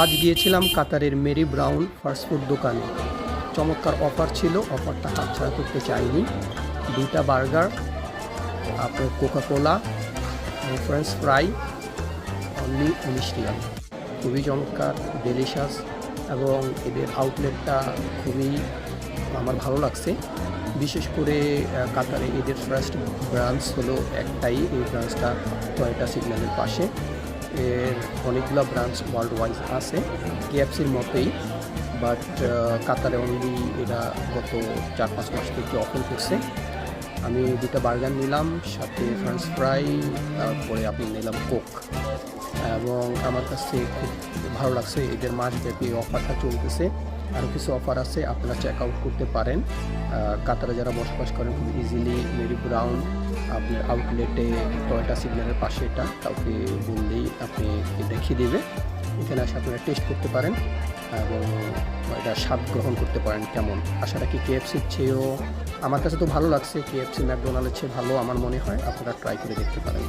আজ গিয়েছিলাম কাতারের মেরি ব্রাউন ফাস্টফুড দোকানে। চমৎকার অফার ছিল, অফারটা হাতছাড়া করতে চাইনি। 2টা বার্গার, আপনার Coca Cola, French fry, only 19 Real. খুবই চমৎকার, ডেলিশাস, এবং এদের আউটলেটটা খুবই আমার ভালো লাগছে। বিশেষ করে কাতারে এদের ফার্স্ট ব্রাঞ্চ হলো একটাই, এই ব্রাঞ্চটা টয়োটা সিগন্যালের পাশে। এর অনেকগুলো ব্রাঞ্চ ওয়ার্ল্ড ওয়াইজ আছে, কেএফসির মতোই, বাট কাতারে অনলি এরা গত 4-5 মাস থেকে ওপেন করছে। আমি 2টা বার্গার নিলাম, সাথে ফ্রেঞ্চ ফ্রাই, তারপরে আপনি নিলাম কোক, এবং আমার কাছে খুব ভালো লাগছে। এদের মাসব্যাপী অফারটা চলতেছে, আরও কিছু অফার আছে, আপনারা চেক আউট করতে পারেন। কাতারে যারা বসবাস করেন খুব ইজিলি মেরি ব্রাউন আপনার আউটলেটে টয়োটা সিগন্যালের পাশে, এটা কাউকে বললেই আপনি দেখিয়ে দেবে। এখানে এসে আপনারা টেস্ট করতে পারেন এবং এটা স্বাদ গ্রহণ করতে পারেন কেমন। আশা রাখি কেএফসির চেয়েও আমার কাছে তো ভালো লাগছে, কেএফসি ম্যাকডোনাল্ডের চেয়ে ভালো আমার মনে হয়। আপনারা ট্রাই করে দেখতে পারেন।